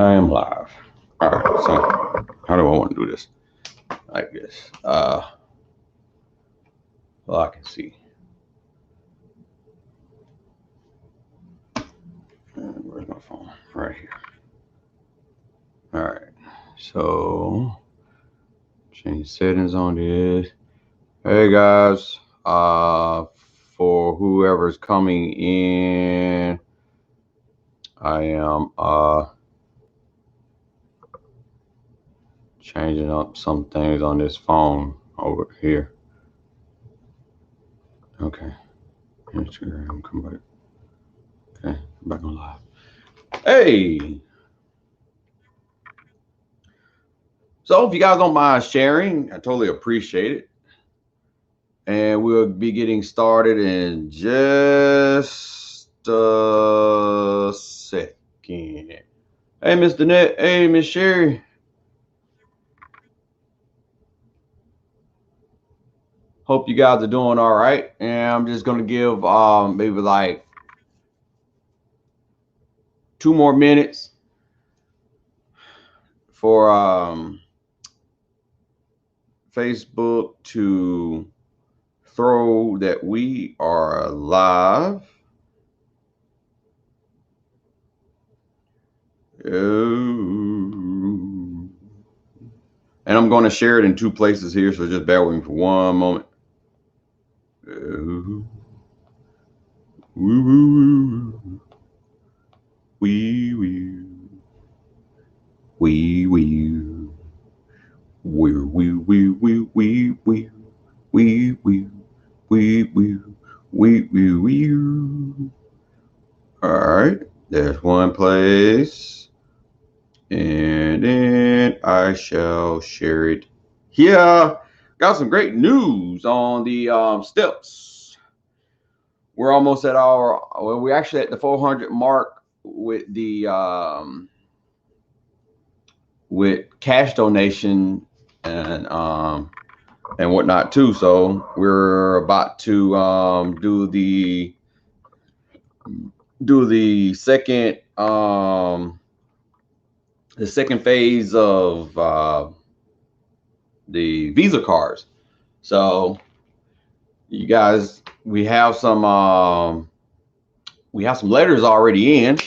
I am live. All right, so how do I want to do this? Like this. Well, I can see. Where's my phone? Right here. All right. So change settings on this. Hey guys. For whoever's coming in, I am changing up some things on this phone over here. Okay. Instagram, come back. Okay, back on live. Hey. So if you guys don't mind sharing, I totally appreciate it. And we'll be getting started in just a second. Hey, Mr. Net. Hey, Miss Sherry. Hope you guys are doing all right. And I'm just going to give maybe like 2 more minutes for Facebook to throw that we are live. And I'm going to share it in 2 places here, so just bear with me for 1 moment. All right, there's 1 place, and then I shall share it here. Got some great news on the steps. We're almost at we're actually at the 400 mark with the with cash donation and whatnot too. So we're about to do the second phase of the Visa cards. So you guys, we have some letters already in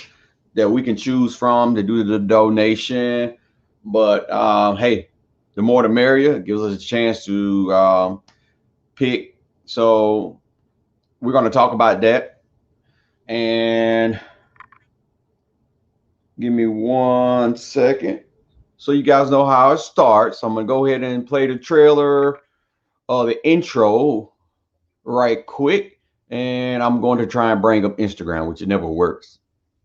that we can choose from to do the donation. But hey, the more the merrier. It gives us a chance to pick. So we're going to talk about that. And give me 1 second so you guys know how it starts. I'm going to go ahead and play the trailer or the intro right quick. And I'm going to try and bring up Instagram, which it never works.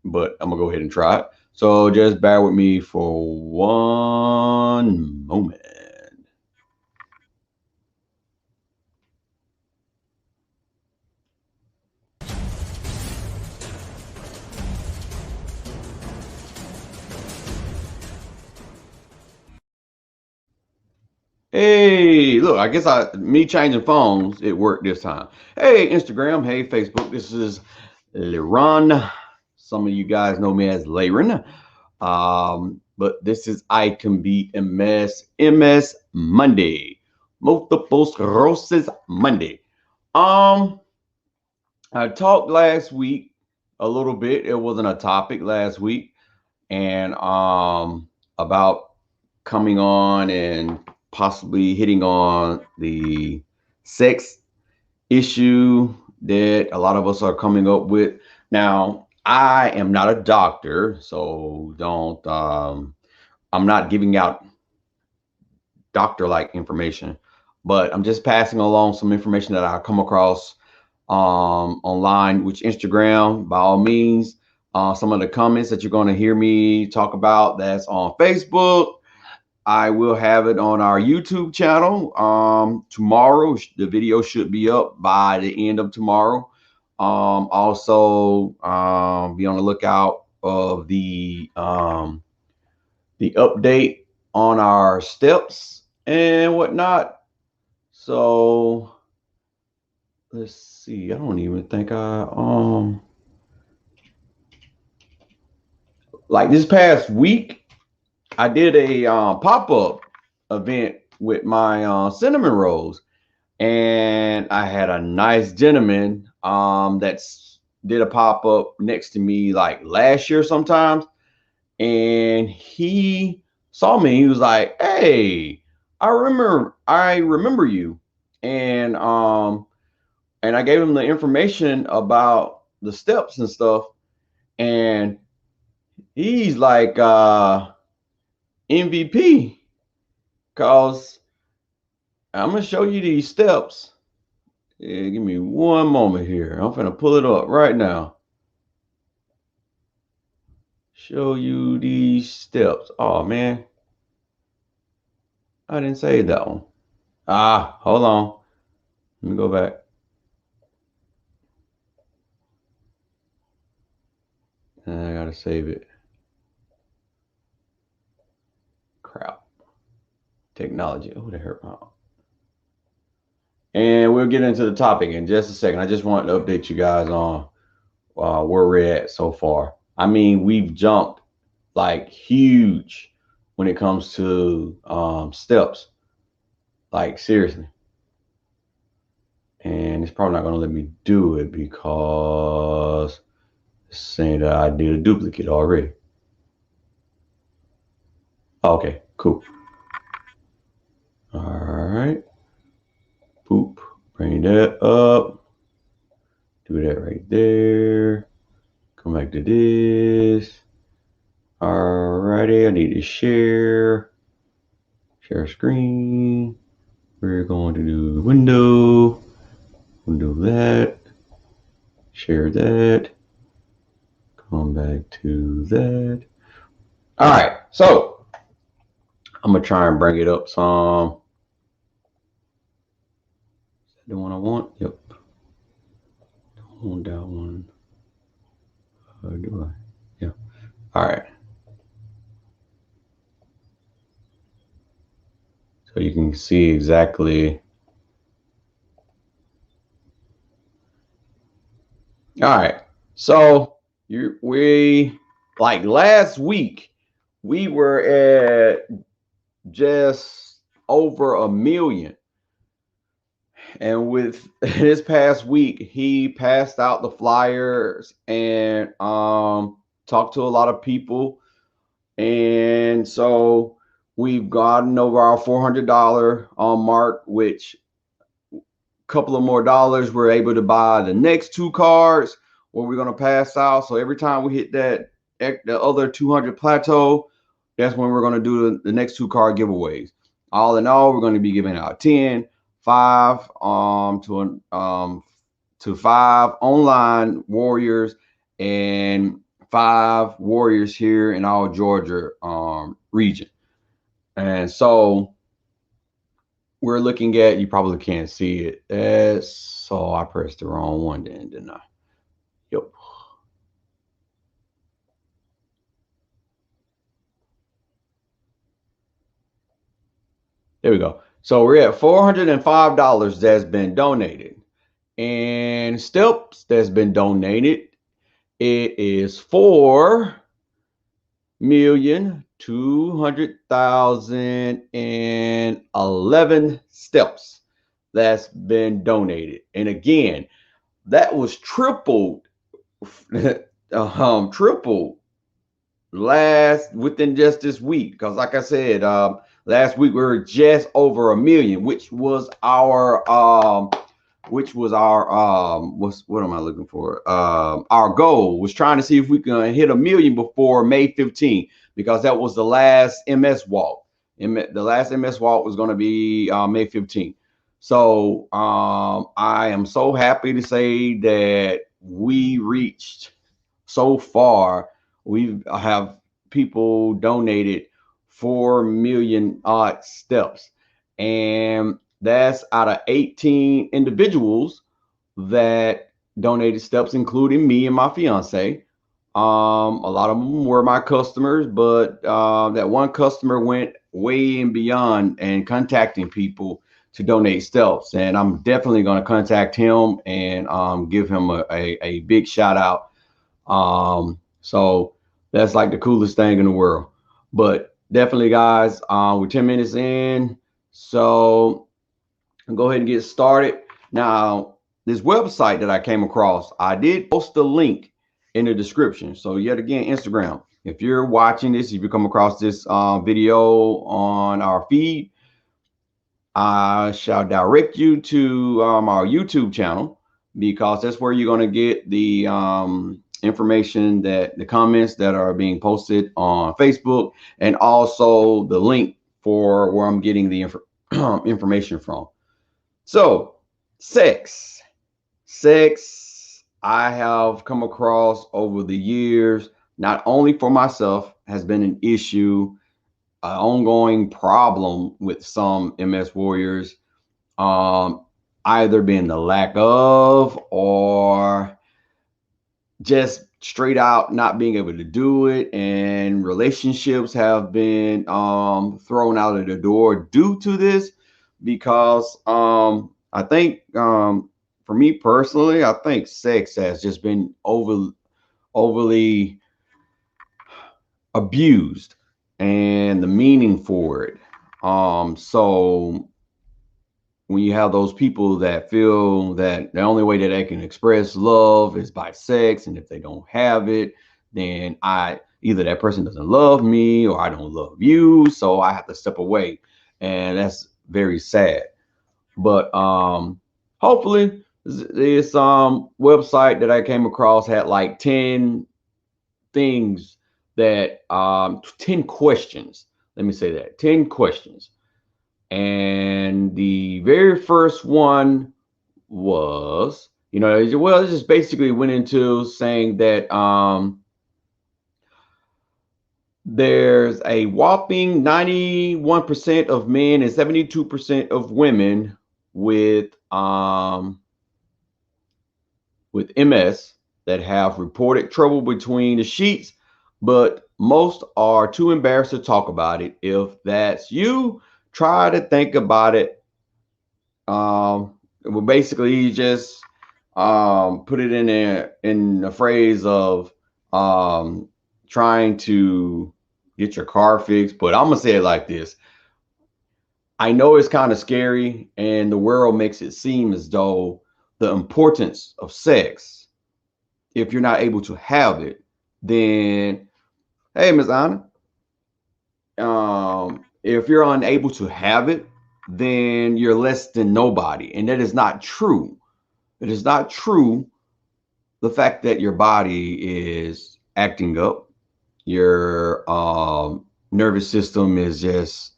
But I'm going to go ahead and try it. So just bear with me for 1 moment. Hey, look, I guess me changing phones, it worked this time. Hey, Instagram. Hey, Facebook. This is Liron. Some of you guys know me as Laren. But this is Item B MS Monday. Multiple sclerosis Monday. I talked last week a little bit. It wasn't a topic last week. And about coming on and possibly hitting on the sex issue that a lot of us are coming up with. Now, I am not a doctor, so don't I'm not giving out doctor-like information, but I'm just passing along some information that I come across online, which Instagram, by all means. Some of the comments that you're going to hear me talk about, that's on Facebook. I will have it on our YouTube channel tomorrow. The video should be up by the end of tomorrow. Also, be on the lookout of the update on our steps and whatnot. So let's see. I don't even think like this past week, I did a pop-up event with my cinnamon rolls, and I had a nice gentleman that's did a pop-up next to me like last year sometimes, and he saw me. He was like, "Hey, I remember you," and I gave him the information about the steps and stuff, and he's like MVP, cause I'm gonna show you these steps. Yeah, give me one moment here. I'm gonna pull it up right now. Show you these steps. Oh man, I didn't save that one. Hold on. Let me go back. I gotta save it. Crap. Technology. Oh, that hurt my. And we'll get into the topic in just a second. I just wanted to update you guys on where we're at so far. I mean, we've jumped like huge when it comes to steps. Like seriously. And it's probably not going to let me do it because it's saying that I did a duplicate already. Okay, cool. All right. Boop. Bring that up. Do that right there. Come back to this. Alrighty, I need to share screen. We're going to do the window. We'll do that. Share that. Come back to that. All right, so I'm gonna try and bring it up some. Is that the one I want? Yep. Don't want that one. Do I? Yeah. All right. So you can see exactly. All right. So we like last week we were at just over 1 million. And with this past week, he passed out the flyers and talked to a lot of people. And so we've gotten over our $400 mark, which a couple of more dollars, we're able to buy the next 2 cards where we're going to pass out. So every time we hit the other 200 plateau, that's when we're going to do the next 2 card giveaways. All in all, we're going to be giving out 10, 5 to 5 online warriors and 5 warriors here in our Georgia region. And so we're looking at, you probably can't see it. So I pressed the wrong one then, didn't I? Yep. There we go. So we're at $405 that's been donated. And steps that's been donated, it is 4,200,011 steps that's been donated. And again, that was tripled within just this week, because like I said, last week we were just over 1 million, which was our what am I looking for? Our goal was trying to see if we can hit 1 million before May 15th, because that was the last MS walk. The last MS walk was going to be May 15th. So I am so happy to say that we reached so far. We have people donated 4 million odd steps, and that's out of 18 individuals that donated steps, including me and my fiance. A lot of them were my customers, but that one customer went way and beyond and contacting people to donate steps. And I'm definitely going to contact him and give him a big shout out. So that's like the coolest thing in the world. But definitely, guys. We're 10 minutes in, so I'll go ahead and get started. Now, this website that I came across, I did post the link in the description. So yet again, Instagram. If you're watching this, if you come across this video on our feed, I shall direct you to our YouTube channel, because that's where you're going to get the information, that the comments that are being posted on Facebook, and also the link for where I'm getting the information from. So, sex, I have come across over the years, not only for myself, has been an issue, an ongoing problem with some MS warriors, either being the lack of, or just straight out not being able to do it, and relationships have been thrown out of the door due to this, because I think for me personally, I think sex has just been overly abused, and the meaning for it. So when you have those people that feel that the only way that they can express love is by sex, and if they don't have it, then either that person doesn't love me, or I don't love you, so I have to step away, and that's very sad. But hopefully this website that I came across had like 10 things that 10 questions. Let me say that 10 questions. And the very first one was, it just basically went into saying that there's a whopping 91% of men and 72% of women with MS that have reported trouble between the sheets, but most are too embarrassed to talk about it. If that's you, try to think about it. Well, basically, you just put it in a phrase of trying to get your car fixed. But I'm gonna say it like this: I know it's kind of scary, and the world makes it seem as though the importance of sex, if you're not able to have it, then hey, Miss Anna, if you're unable to have it, then you're less than nobody. And that is not true. It is not true. The fact that your body is acting up, your nervous system is just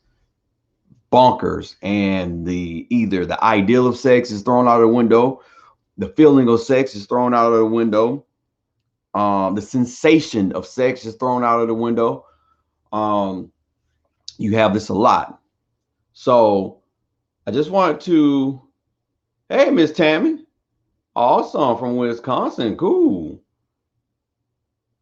bonkers, and either the ideal of sex is thrown out of the window, the feeling of sex is thrown out of the window, the sensation of sex is thrown out of the window. You have this a lot. So I just wanted to, hey, Miss Tammy, awesome, from Wisconsin, cool.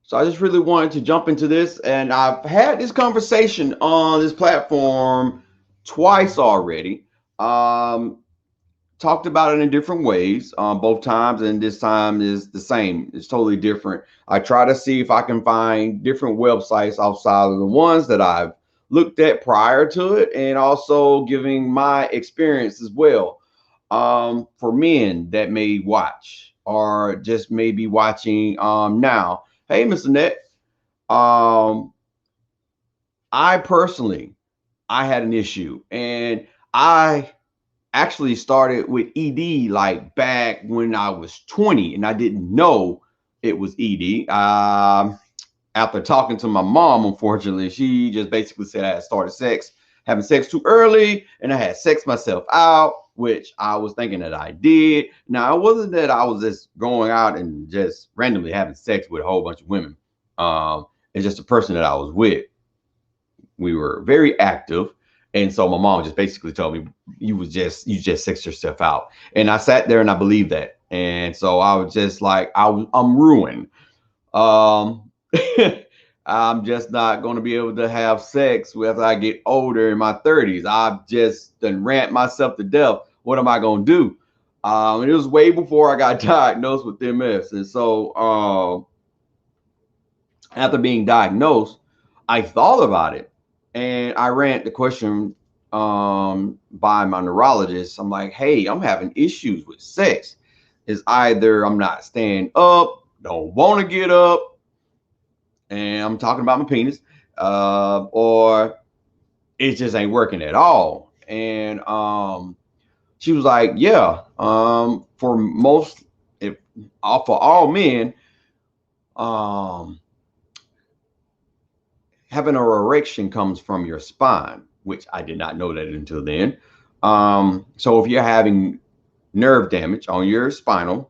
So I just really wanted to jump into this, and I've had this conversation on this platform twice already. Talked about it in different ways, both times, and this time is the same. It's totally different. I try to see if I can find different websites outside of the ones that I've looked at prior to it, and also giving my experience as well, for men that may watch or just may be watching now. Hey, Mr. Net. I personally, I had an issue, and I actually started with ED like back when I was 20, and I didn't know it was ED. After talking to my mom, unfortunately, she just basically said I had started having sex too early, and I had sex myself out, which I was thinking that I did. Now, it wasn't that I was just going out and just randomly having sex with a whole bunch of women. It's just the person that I was with. We were very active. And so my mom just basically told me, you just sexed yourself out. And I sat there and I believed that. And so I was just like, I'm ruined. I'm just not going to be able to have sex after I get older in my 30s. I've just done rant myself to death. What am I going to do? And it was way before I got diagnosed with MS. And so after being diagnosed, I thought about it. And I ran the question by my neurologist. I'm like, hey, I'm having issues with sex. It's either I'm not staying up, don't want to get up, and I'm talking about my penis, or it just ain't working at all. And she was like, yeah, for most, if for all men, um, having an erection comes from your spine, which I did not know that until then. So if you're having nerve damage on your spinal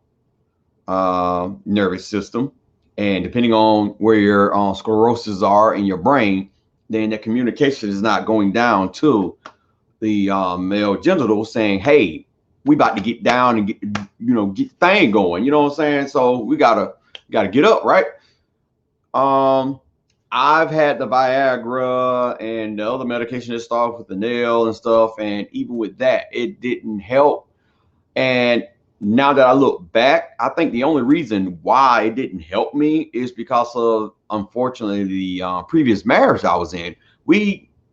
nervous system, and depending on where your sclerosis are in your brain, then the communication is not going down to the male genital saying, hey, we about to get down and get get the thing going. You know what I'm saying? So we gotta get up, right? Um, I've had the Viagra and the other medication that started with the nail and stuff, and even with that, it didn't help. And now that I look back, I think the only reason why it didn't help me is because of, unfortunately, the previous marriage I was in.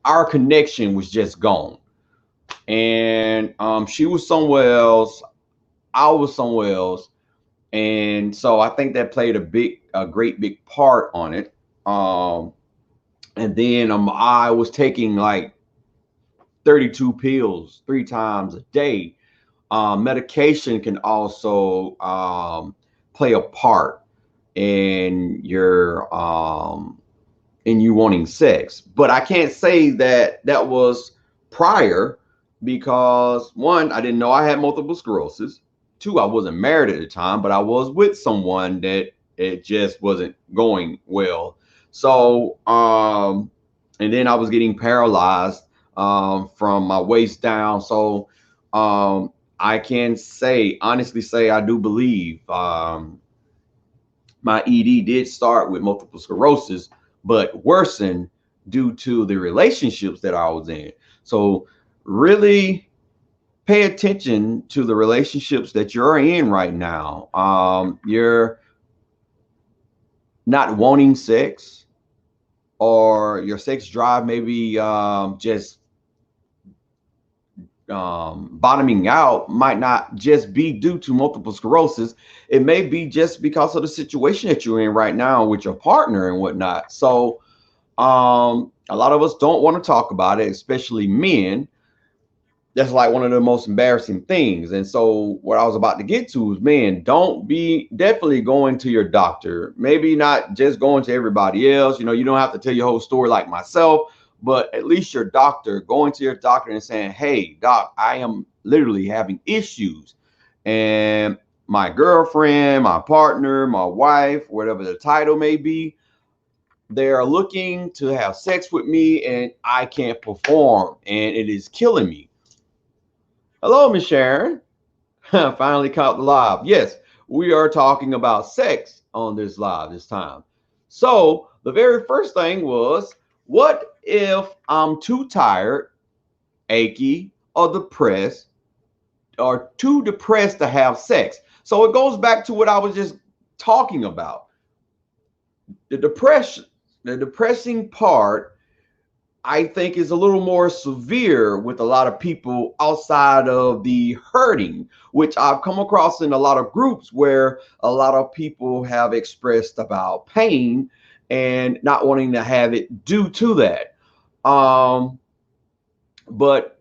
Our connection was just gone, and she was somewhere else, I was somewhere else, and so I think that played a great big part on it. Um, and then I was taking like 32 pills 3 times a day. Medication can also play a part in you wanting sex, but I can't say that that was prior, because one, I didn't know I had multiple sclerosis. Two, I wasn't married at the time, but I was with someone that it just wasn't going well. So and then I was getting paralyzed from my waist down. So I can honestly say, I do believe my ED did start with multiple sclerosis, but worsened due to the relationships that I was in. So really pay attention to the relationships that you're in right now. You're not wanting sex, or your sex drive maybe just bottoming out, might not just be due to multiple sclerosis. It may be just because of the situation that you're in right now with your partner and whatnot. So a lot of us don't want to talk about it, especially men. That's like one of the most embarrassing things. And so what I was about to get to is, man, don't be definitely going to your doctor. Maybe not just going to everybody else. You don't have to tell your whole story like myself, but at least your doctor, going to your doctor and saying, hey, doc, I am literally having issues. And my girlfriend, my partner, my wife, whatever the title may be, they are looking to have sex with me and I can't perform and it is killing me. Hello, Miss Sharon. Finally caught the live. Yes, we are talking about sex on this live this time. So the very first thing was, what if I'm too tired, achy, or depressed, or too depressed to have sex? So it goes back to what I was just talking about. The depressing part, I think, is a little more severe with a lot of people outside of the hurting, which I've come across in a lot of groups where a lot of people have expressed about pain and not wanting to have it due to that. Um, but,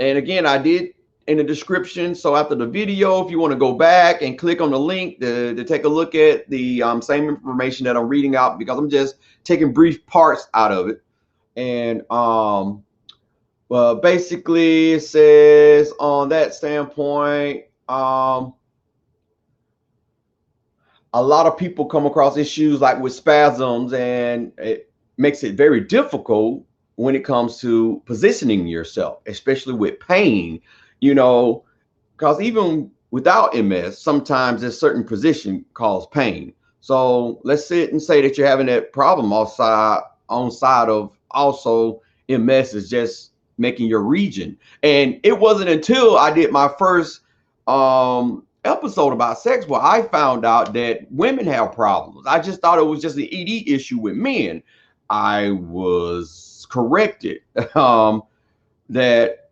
and again, I did in the description. So after the video, if you want to go back and click on the link to take a look at the same information that I'm reading out, because I'm just taking brief parts out of it. And well, basically it says on that standpoint, a lot of people come across issues like with spasms, and it makes it very difficult when it comes to positioning yourself, especially with pain, because even without MS, sometimes a certain position cause pain. So let's sit and say that you're having that problem on side of also MS is just making your region. And it wasn't until I did my first episode about sex where I found out that women have problems. I just thought it was just an ED issue with men. I was corrected that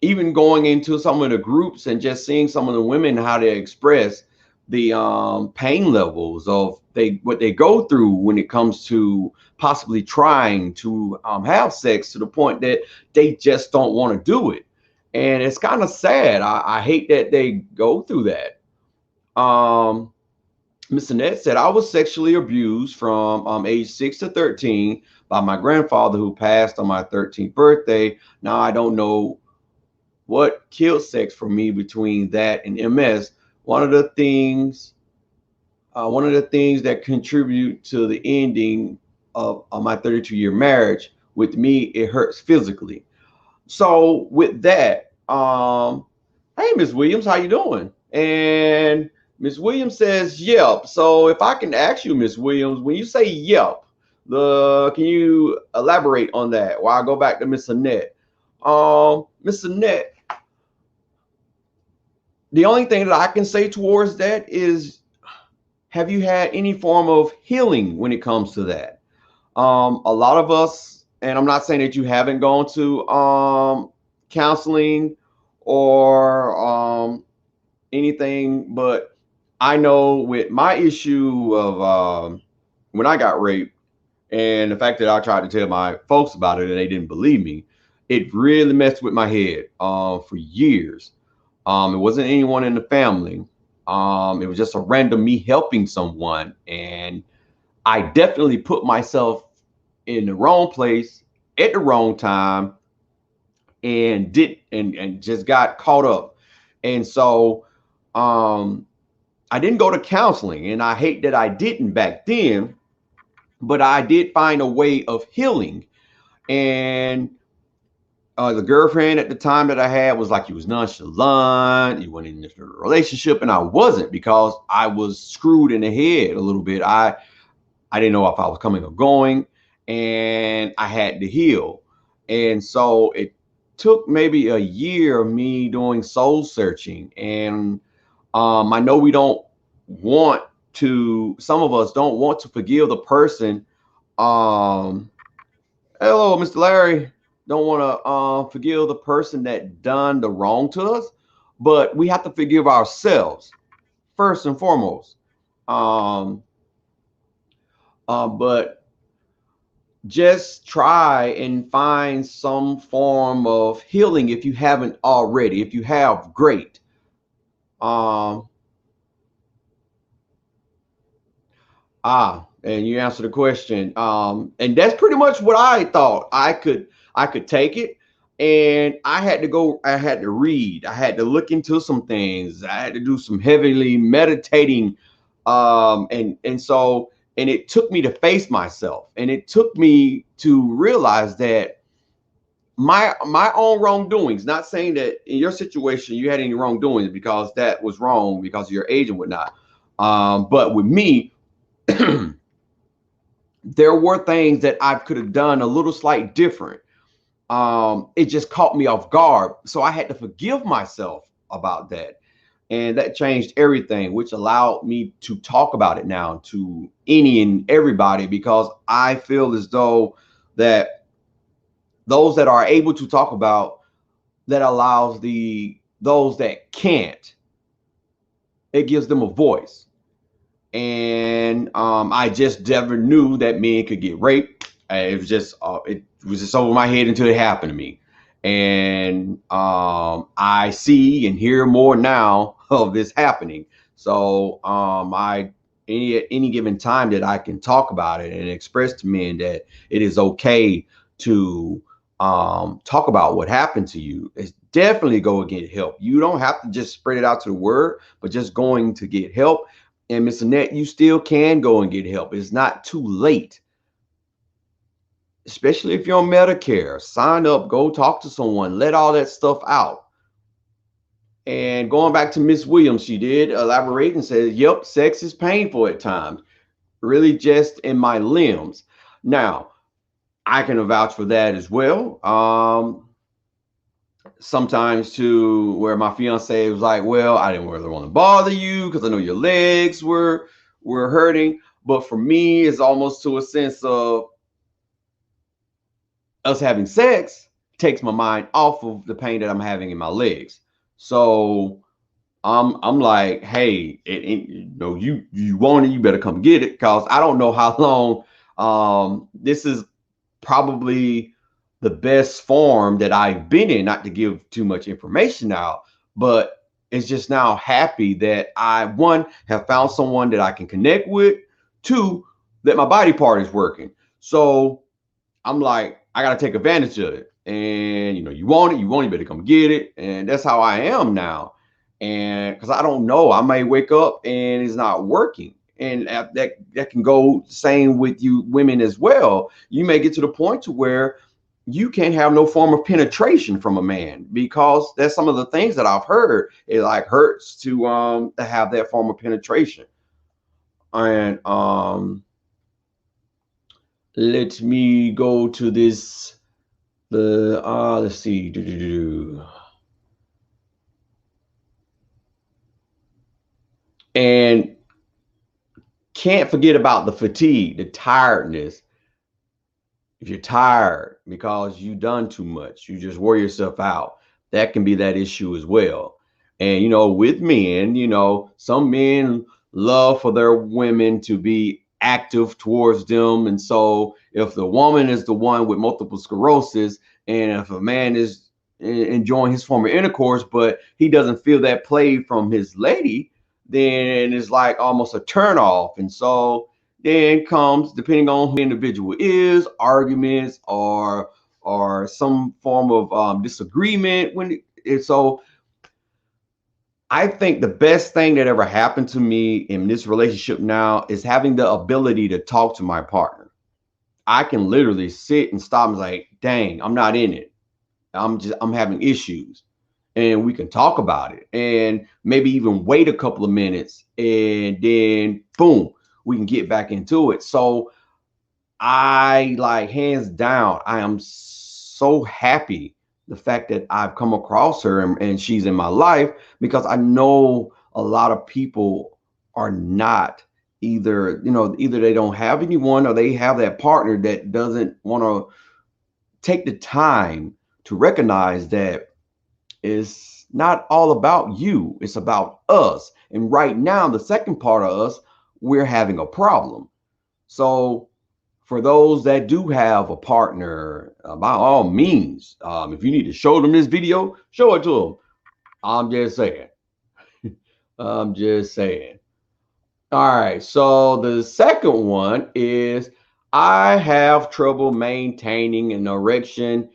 even going into some of the groups and just seeing some of the women how they express the pain levels of what they go through when it comes to possibly trying to have sex to the point that they just don't want to do it. And it's kind of sad. I hate that they go through that. Miss Annette said, I was sexually abused from age 6 to 13 by my grandfather who passed on my 13th birthday. Now I don't know what killed sex for me between that and MS. One of the things that contribute to the ending of my 32-year marriage with me, it hurts physically. So with that, hey, Miss Williams, how you doing? And Miss Williams says, yep. So if I can ask you, Miss Williams, when you say yep, can you elaborate on that? While I go back to Miss Annette. Miss Annette, the only thing that I can say towards that is, have you had any form of healing when it comes to that? A lot of us, and I'm not saying that you haven't gone to counseling or anything, but I know with my issue of when I got raped and the fact that I tried to tell my folks about it and they didn't believe me, it really messed with my head for years. It wasn't anyone in the family. It was just a random me helping someone, and I definitely put myself in the wrong place at the wrong time and just got caught up. And so I didn't go to counseling, and I hate that I didn't back then, but I did find a way of healing. And the girlfriend at the time that I had was like, you was nonchalant, you went in this relationship, and I wasn't, because I was screwed in the head a little bit. I didn't know if I was coming or going, and I had to heal. And so it took maybe a year of me doing soul searching. And I know we don't want to, some of us don't want to forgive the person. Hello, Mr. Larry. Don't want to forgive the person that done the wrong to us, but we have to forgive ourselves first and foremost. But just try and find some form of healing if you haven't already. If you have, great. And you answer the question. And that's pretty much what I thought. I could take it, and I had to read, I had to look into some things, I had to do some heavily meditating. And it took me to face myself, and it took me to realize that my own wrongdoings, not saying that in your situation you had any wrongdoings because that was wrong because of your age and whatnot. But with me, there were things that I could have done a little slight different. It just caught me off guard. So I had to forgive myself about that. And that changed everything, which allowed me to talk about it now to any and everybody, because I feel as though that those that are able to talk about that allows those that can't, it gives them a voice. And I just never knew that men could get raped. It was just over my head until it happened to me. And I see and hear more now of this happening. So any given time that I can talk about it and express to men that it is okay to talk about what happened to you, it's definitely go and get help. You don't have to just spread it out to the word, but just going to get help. And Miss Annette, you still can go and get help. It's not too late, especially if you're on Medicare. Sign up, go talk to someone, let all that stuff out. And going back to Miss Williams, she did elaborate and said, yep, sex is painful at times, really just in my limbs. Now, I can vouch for that as well. Sometimes too, where my fiance was like, well, I didn't really want to bother you because I know your legs were hurting. But for me, it's almost to a sense of, us having sex takes my mind off of the pain that I'm having in my legs. So I'm like, hey, you know, you want it, you better come get it, because I don't know how long. This is probably the best form that I've been in, not to give too much information out, but it's just now happy that I, one, have found someone that I can connect with, two, that my body part is working. So I'm like, I got to take advantage of it. And, you know, you want it, you better come get it. And that's how I am now. And because I don't know, I may wake up and it's not working. And that can go same with you women as well. You may get to the point to where you can't have no form of penetration from a man, because that's some of the things that I've heard. It like hurts to have that form of penetration. And let me go to this. Let's see. And can't forget about the fatigue, the tiredness. If you're tired because you've done too much, you just wear yourself out. That can be that issue as well. And you know, with men, you know, some men love for their women to be active towards them. And so if the woman is the one with multiple sclerosis, and if a man is enjoying his form of intercourse, but he doesn't feel that play from his lady, then it's like almost a turn off. And so then comes, depending on who the individual is, arguments or some form of disagreement. So I think the best thing that ever happened to me in this relationship now is having the ability to talk to my partner. I can literally sit and stop and like, dang, I'm not in it. I'm having issues. And we can talk about it and maybe even wait a couple of minutes, and then boom, we can get back into it. So I, like, hands down, I am so happy the fact that I've come across her, and she's in my life, because I know a lot of people are not, either, you know, either they don't have anyone or they have that partner that doesn't want to take the time to recognize that it's not all about you, it's about us. And right now, the second part of us, we're having a problem. So for those that do have a partner, by all means, if you need to show them this video, show it to them. I'm just saying. I'm just saying. All right. So the second one is, I have trouble maintaining an erection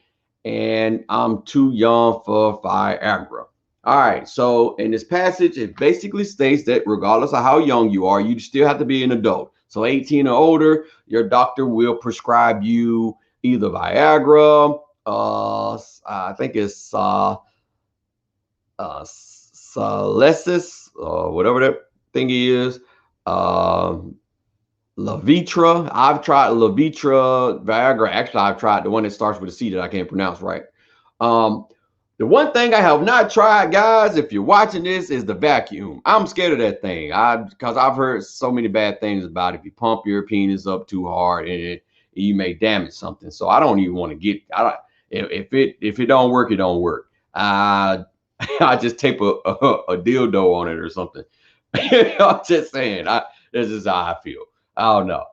and I'm too young for Viagra. All right. So in this passage, it basically states that regardless of how young you are, you still have to be an adult. So 18 or older, your doctor will prescribe you either Viagra, I think it's Cialis, or whatever that thing is, Levitra. I've tried Levitra, Viagra. Actually, I've tried the one that starts with a C that I can't pronounce right. The one thing I have not tried, guys, if you're watching this, is the vacuum. I'm scared of that thing. Because I've heard so many bad things about it. If you pump your penis up too hard, and you may damage something. So I don't even want to get. If it don't work, it don't work. I just tape a dildo on it or something. I'm just saying. This is how I feel. I don't know.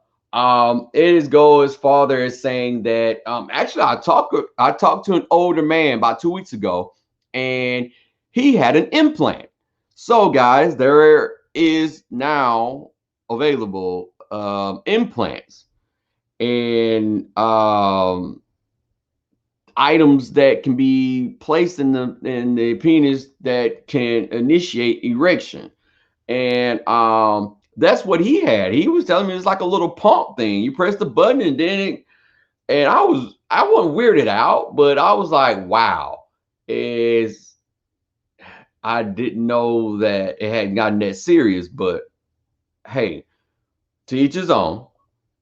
It is go as farther as saying that actually I talked to an older man about 2 weeks ago, and he had an implant. So guys, there is now available implants and items that can be placed in the penis that can initiate erection. And that's what he had. He was telling me it's like a little pump thing. You press the button and then and I wasn't weirded out, but I was like, wow. I didn't know that it hadn't gotten that serious, but hey, to each his own.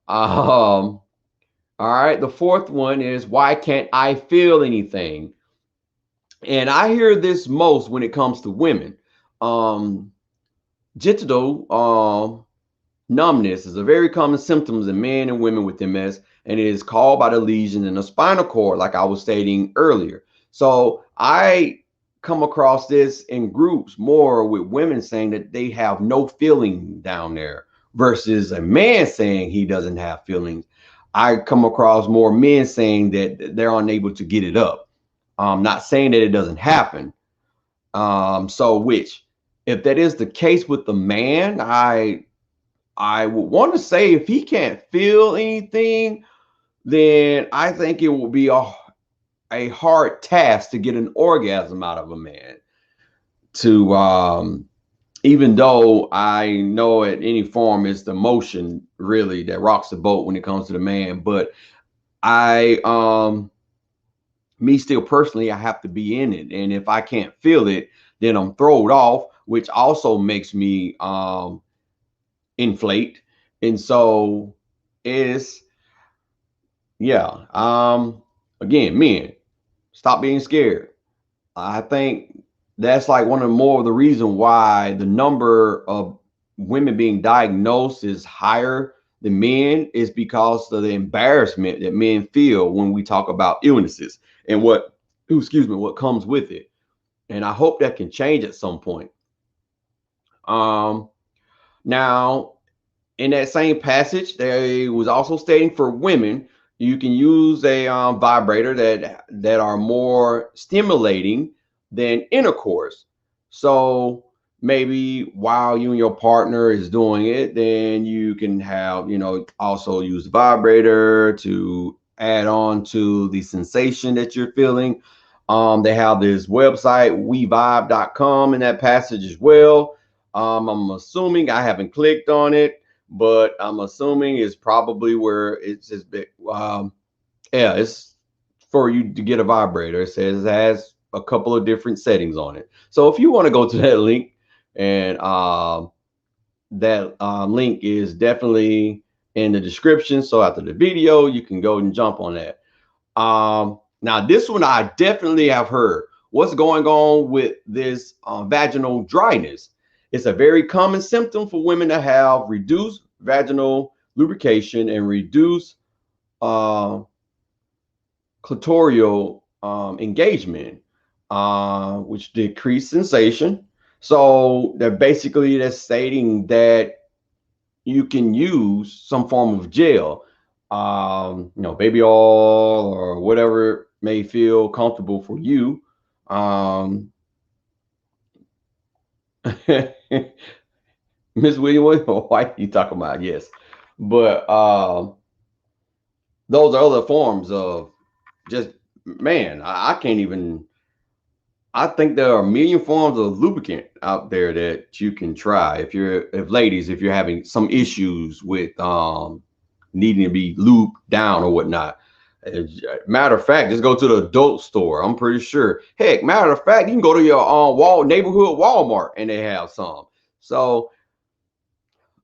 All right, the fourth one is, why can't I feel anything? And I hear this most when it comes to women. Genital numbness is a very common symptom in men and women with MS, and it is caused by the lesion in the spinal cord, like I was stating earlier. So I come across this in groups more with women saying that they have no feeling down there versus a man saying he doesn't have feelings. I come across more men saying that they're unable to get it up. Not saying that it doesn't happen. So which, if that is the case with the man, I would want to say if he can't feel anything, then I think it will be a hard task to get an orgasm out of a man. To Even though I know at any form it's the motion really that rocks the boat when it comes to the man, but I me still personally, I have to be in it, and if I can't feel it, then I'm thrown off, which also makes me inflate. And so it's, yeah, again, men, stop being scared. I think that's like one of the more of the reason why the number of women being diagnosed is higher than men, is because of the embarrassment that men feel when we talk about illnesses and what comes with it. And I hope that can change at some point. Um, Now, in that same passage, they was also stating for women, you can use a vibrator that are more stimulating than intercourse. So maybe while you and your partner is doing it, then you can have, also use the vibrator to add on to the sensation that you're feeling. They have this website, wevibe.com, in that passage as well. I'm assuming, I haven't clicked on it, but I'm assuming it's probably where it's just big. Yeah, it's for you to get a vibrator. It says it has a couple of different settings on it. So if you want to go to that link, and that link is definitely in the description. So after the video, you can go and jump on that. Now this one I definitely have heard. What's going on with this vaginal dryness? It's a very common symptom for women to have reduced vaginal lubrication and reduced clitoral engagement, which decrease sensation. So that's stating that you can use some form of gel, baby oil or whatever may feel comfortable for you. Miss William, what white you talking about? Yes, but those are other forms of just, man. I can't even. I think there are a million forms of lubricant out there that you can try if ladies, if you're having some issues with needing to be lubed down or whatnot. Matter of fact, just go to the adult store. I'm pretty sure. Heck, matter of fact, you can go to your neighborhood Walmart and they have some. So,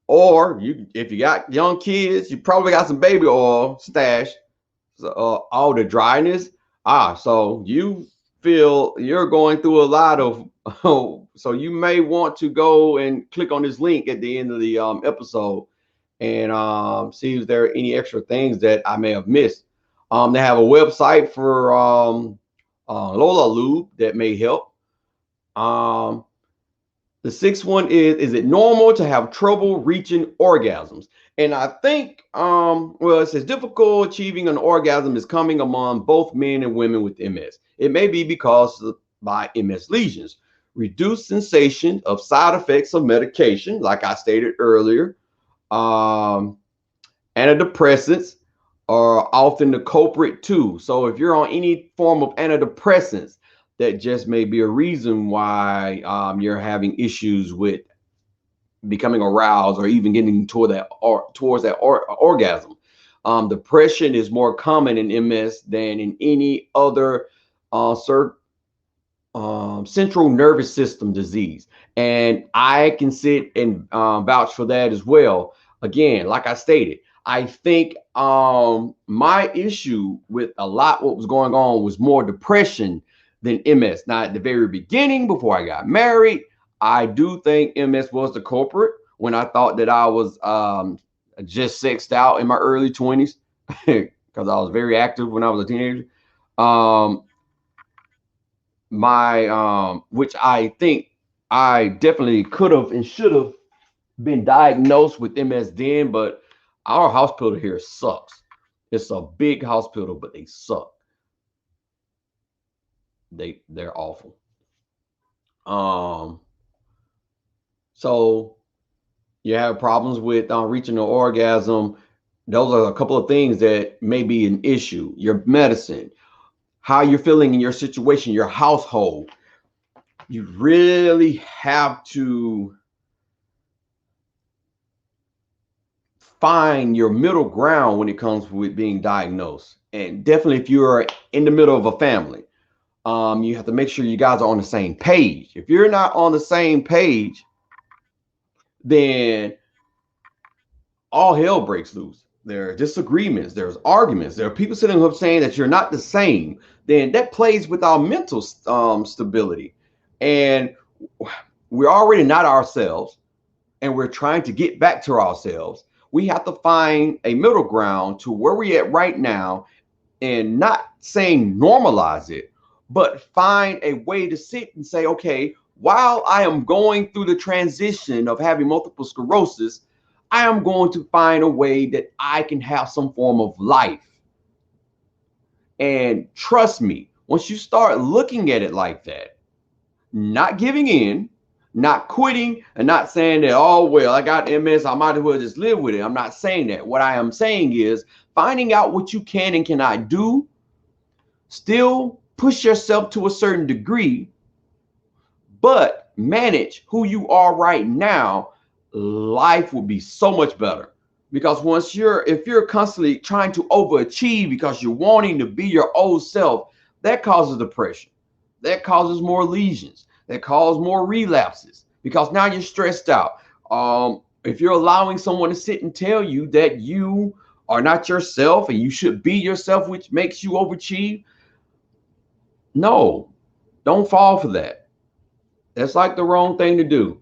or if you got young kids, you probably got some baby oil stashed. So, all the dryness. So you feel you're going through a lot of. So you may want to go and click on this link at the end of the episode and see if there are any extra things that I may have missed. They have a website for Lola Lube that may help. The sixth one is it normal to have trouble reaching orgasms? And I think, it says difficult achieving an orgasm is coming among both men and women with MS. It may be because of by MS lesions, reduced sensation of side effects of medication, like I stated earlier. Antidepressants are often the culprit too. So if you're on any form of antidepressants, that just may be a reason why you're having issues with becoming aroused or even getting towards that orgasm. Depression is more common in MS than in any other central nervous system disease, and I can sit and vouch for that as well. Again, like I stated, I think my issue with a lot what was going on was more depression than MS. Now, at the very beginning, before I got married, I do think MS was the culprit. when I thought that I was just sexed out in my early 20s because I was very active when I was a teenager. Um, which I think I definitely could have and should have been diagnosed with MS then, but our hospital here sucks. It's a big hospital, but they suck. They're awful. Um, so you have problems with reaching an orgasm. Those are a couple of things that may be an issue. Your medicine, how you're feeling in your situation, your household. You really have to find your middle ground when it comes with being diagnosed. And definitely if you're in the middle of a family, you have to make sure you guys are on the same page. If you're not on the same page, then all hell breaks loose. There are disagreements, there's arguments, there are people sitting up saying that you're not the same. Then that plays with our mental stability. And we're already not ourselves, and we're trying to get back to ourselves. We have to find a middle ground to where we're at right now, and not saying normalize it, but find a way to sit and say, okay, while I am going through the transition of having multiple sclerosis, I am going to find a way that I can have some form of life. And trust me, once you start looking at it like that, not giving in, not quitting, and not saying that, oh, well, I got MS, I might as well just live with it. I'm not saying that. What I am saying is finding out what you can and cannot do, still push yourself to a certain degree, but manage who you are right now. Life will be so much better. Because if you're constantly trying to overachieve because you're wanting to be your old self, that causes depression. That causes more lesions. That causes more relapses because now you're stressed out. If you're allowing someone to sit and tell you that you are not yourself and you should be yourself, which makes you overachieve, no, don't fall for that. That's like the wrong thing to do.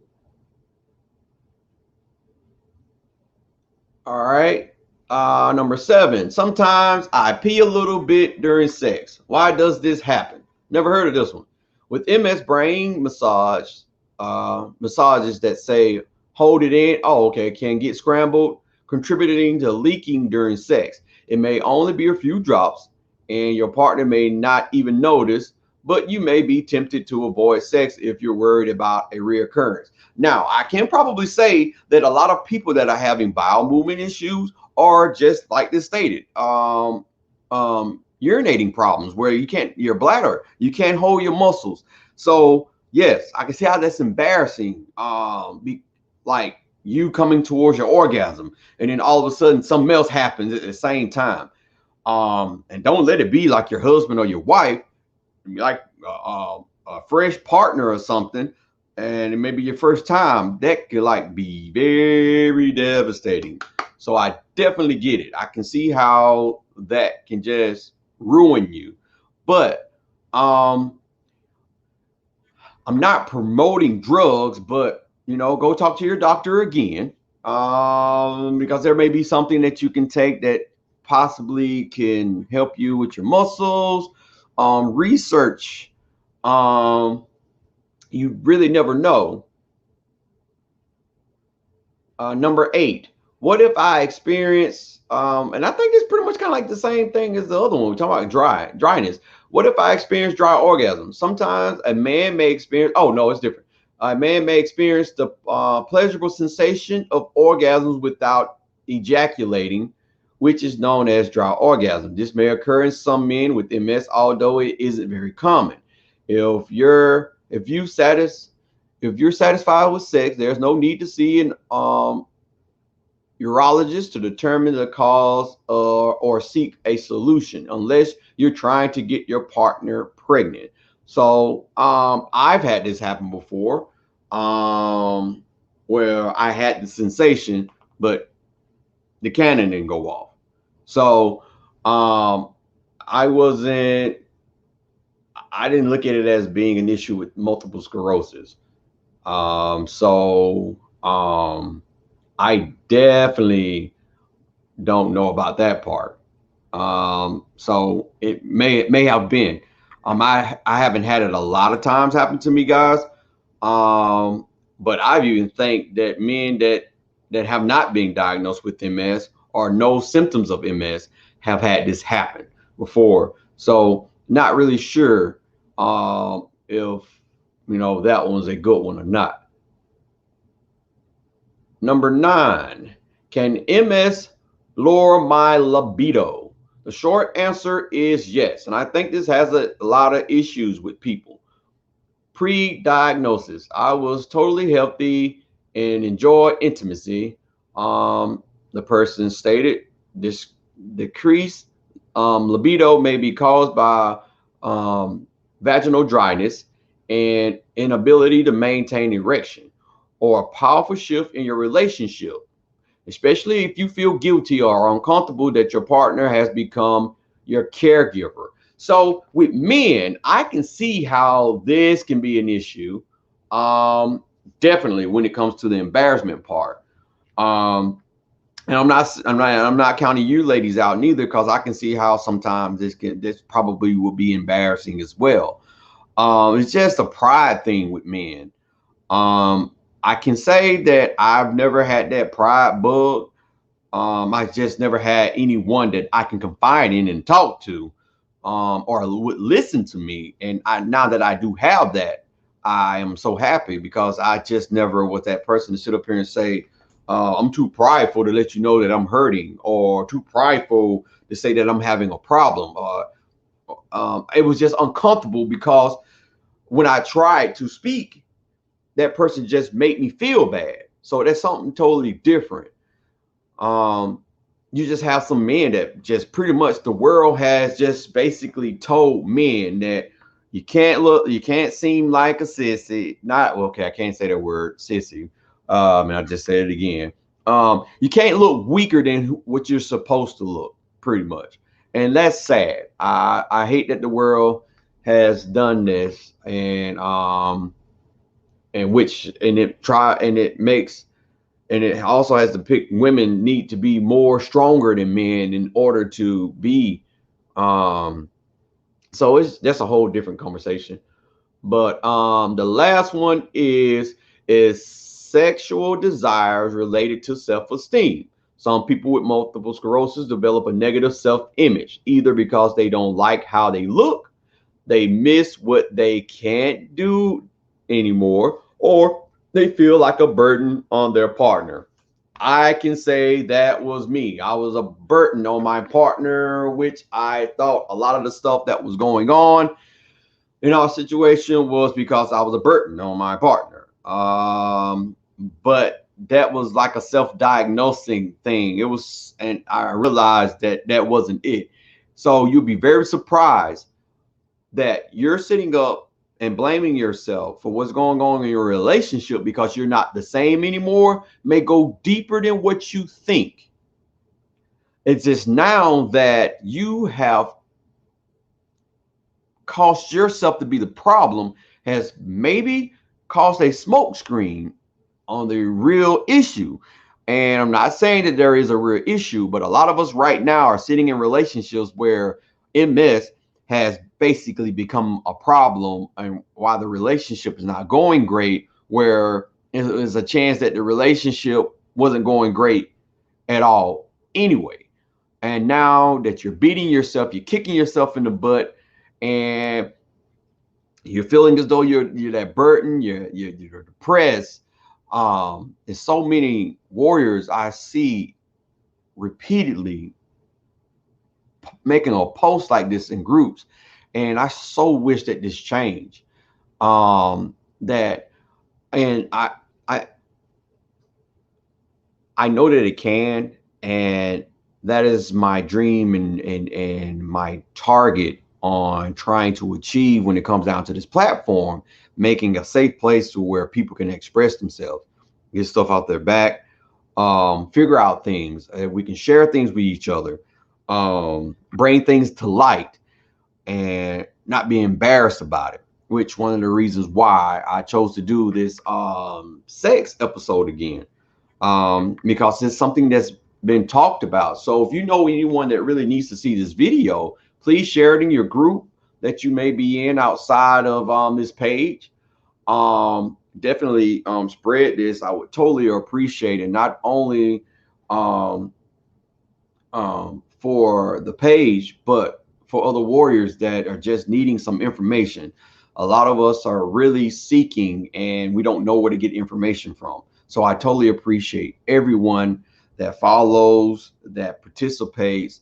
All right. Number 7. Sometimes I pee a little bit during sex. Why does this happen? Never heard of this one. With MS brain massages that say hold it in. Oh, okay. Can get scrambled, contributing to leaking during sex. It may only be a few drops, and your partner may not even notice, but you may be tempted to avoid sex if you're worried about a reoccurrence. Now, I can probably say that a lot of people that are having bowel movement issues are just like this stated, urinating problems where your bladder, you can't hold your muscles. So yes, I can see how that's embarrassing. Like you coming towards your orgasm, and then all of a sudden something else happens at the same time. And don't let it be like your husband or your wife, like a fresh partner or something, and it may be your first time. That could like be very devastating. So I definitely get it. I can see how that can just ruin you. But I'm not promoting drugs, but go talk to your doctor again, because there may be something that you can take that possibly can help you with your muscles. Research. You really never know. Number 8. What if I experience, and I think it's pretty much kind of like the same thing as the other one. We're talking about dryness. What if I experience dry orgasm? Sometimes a man may experience, oh no, it's different. A man may experience the pleasurable sensation of orgasms without ejaculating, which is known as dry orgasm. This may occur in some men with MS, although it isn't very common. If you're satisfied with sex, there's no need to see an urologist to determine the cause or seek a solution unless you're trying to get your partner pregnant. So I've had this happen before, where I had the sensation, but the cannon didn't go off. So I wasn't I didn't look at it as being an issue with multiple sclerosis. So I definitely don't know about that part. So it may have been. I haven't had it a lot of times happen to me, guys. Um, but I even think that men that have not been diagnosed with MS or no symptoms of MS have had this happen before. So not really sure if that one's a good one or not. Number 9, can MS lower my libido? The short answer is yes. And I think this has a lot of issues with people. Pre-diagnosis, I was totally healthy and enjoyed intimacy. The person stated this decreased libido may be caused by vaginal dryness and inability to maintain erection, or a powerful shift in your relationship, especially if you feel guilty or uncomfortable that your partner has become your caregiver. So with men, I can see how this can be an issue. Definitely when it comes to the embarrassment part. Um, and I'm not counting you ladies out neither, because I can see how sometimes this probably will be embarrassing as well. It's just a pride thing with men. I can say that I've never had that pride bug. I just never had anyone that I can confide in and talk to, or would listen to me. And now that I do have that, I am so happy, because I just never was that person to sit up here and say, I'm too prideful to let you know that I'm hurting, or too prideful to say that I'm having a problem. It was just uncomfortable, because when I tried to speak, that person just made me feel bad. So that's something totally different. um you just have some men that just pretty much the world has just basically told men that you can't seem like a sissy. Not well, okay, I can't say that word, sissy. And I just said it again. You can't look weaker than what you're supposed to look, pretty much. And that's sad. I hate that the world has done this, and it makes, and it also has to pick, women need to be more stronger than men in order to be, um so it's that's a whole different conversation. But the last one is sexual desires related to self-esteem. Some people with multiple sclerosis develop a negative self-image, either because they don't like how they look, they miss what they can't do anymore, or they feel like a burden on their partner. I can say that was me. I was a burden on my partner, which I thought a lot of the stuff that was going on in our situation was because I was a burden on my partner. But that was like a self-diagnosing thing. It was, and I realized that that wasn't it. So you'll be very surprised that you're sitting up and blaming yourself for what's going on in your relationship because you're not the same anymore may go deeper than what you think. It's just now that you have caused yourself to be the problem, has maybe caused a smokescreen on the real issue. And I'm not saying that there is a real issue, but a lot of us right now are sitting in relationships where MS has basically become a problem, and why the relationship is not going great, where there's a chance that the relationship wasn't going great at all anyway. And now that you're beating yourself, you're kicking yourself in the butt, and you're feeling as though you're that burden, you're depressed. There's so many warriors I see repeatedly making a post like this in groups, and I so wish that this changed. That and I I know that it can, and that is my dream and my target on trying to achieve when it comes down to this platform, making a safe place to where people can express themselves, get stuff out their back, figure out things. We can share things with each other, bring things to light, and not be embarrassed about it. Which one of the reasons why I chose to do this sex episode again. because it's something that's been talked about. So if you know anyone that really needs to see this video, please share it in your group that you may be in outside of this page. Definitely spread this. I would totally appreciate it. Not only um, for the page, but for other warriors that are just needing some information. A lot of us are really seeking and we don't know where to get information from. So I totally appreciate everyone that follows, that participates.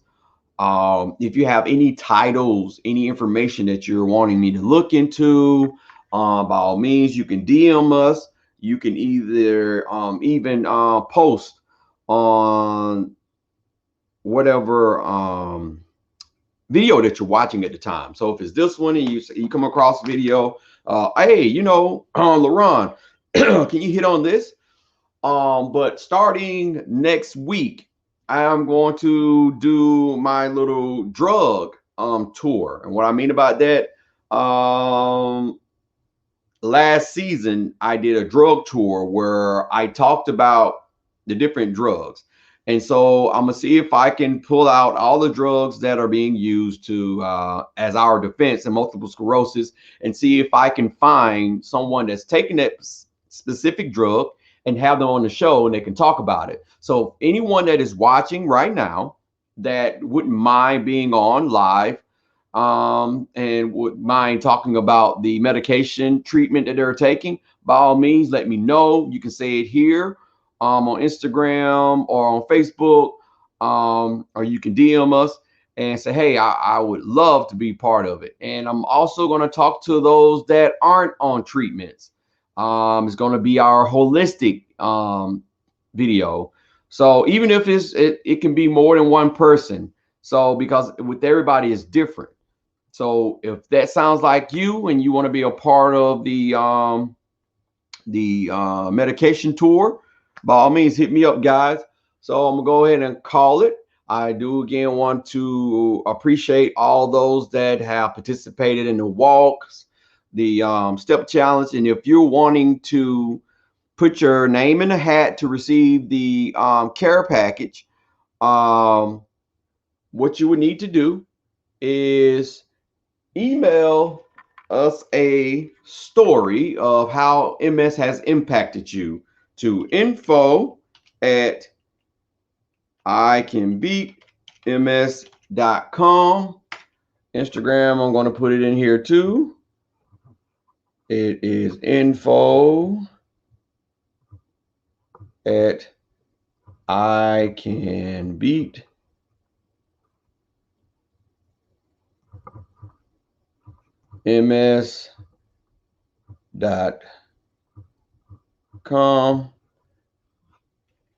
If you have any titles, any information that you're wanting me to look into, by all means, you can DM us. You can either even post on whatever video that you're watching at the time. So if it's this one and you come across video, hey, LaRon, can you hit on this? But starting next week, I am going to do my little drug tour. And what I mean about that, last season I did a drug tour where I talked about the different drugs. And so I'm gonna see if I can pull out all the drugs that are being used to as our defense in multiple sclerosis, and see if I can find someone that's taking that specific drug and have them on the show and they can talk about it. So anyone that is watching right now that wouldn't mind being on live and would mind talking about the medication treatment that they're taking, by all means, let me know. You can say it here on Instagram or on Facebook, or you can DM us and say, hey, I would love to be part of it. And I'm also going to talk to those that aren't on treatments. It's going to be our holistic video. So even if it can be more than one person. So because with everybody is different. So if that sounds like you and you want to be a part of the medication tour, by all means, hit me up, guys. So I'm gonna go ahead and call it. I do again want to appreciate all those that have participated in the walks, the step challenge, and if you're wanting to put your name in the hat to receive the care package, what you would need to do is email us a story of how MS has impacted you to info@icanbeatms.com. Instagram, I'm going to put it in here too. It is info@icanbeat ms.com.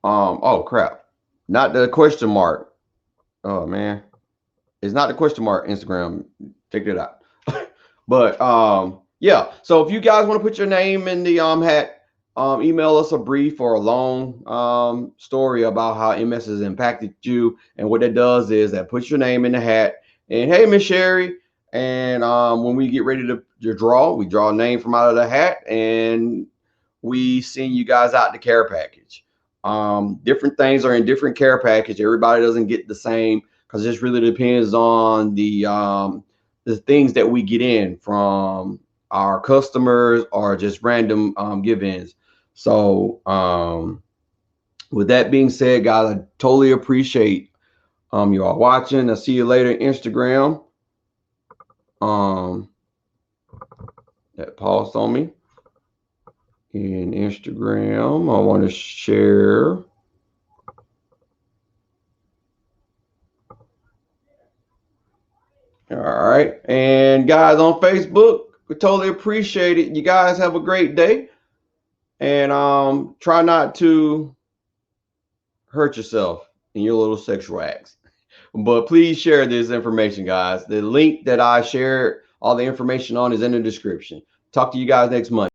Oh crap, not the question mark. Oh man, it's not the question mark. Instagram, take it out. But yeah, so if you guys want to put your name in the hat, email us a brief or a long story about how MS has impacted you. And what that does is that puts your name in the hat. And hey, Miss Sherry, and when we get ready to draw, we draw a name from out of the hat and we send you guys out the care package. Different things are in different care package. Everybody doesn't get the same because this really depends on the things that we get in from our customers or just random give-ins. So with that being said, guys, I totally appreciate you all watching. I'll see you later Instagram. That paused on me. In Instagram, I want to share. All right. And guys on Facebook, we totally appreciate it. You guys have a great day. And try not to hurt yourself in your little sexual acts. But please share this information, guys. The link that I shared all the information on is in the description. Talk to you guys next month.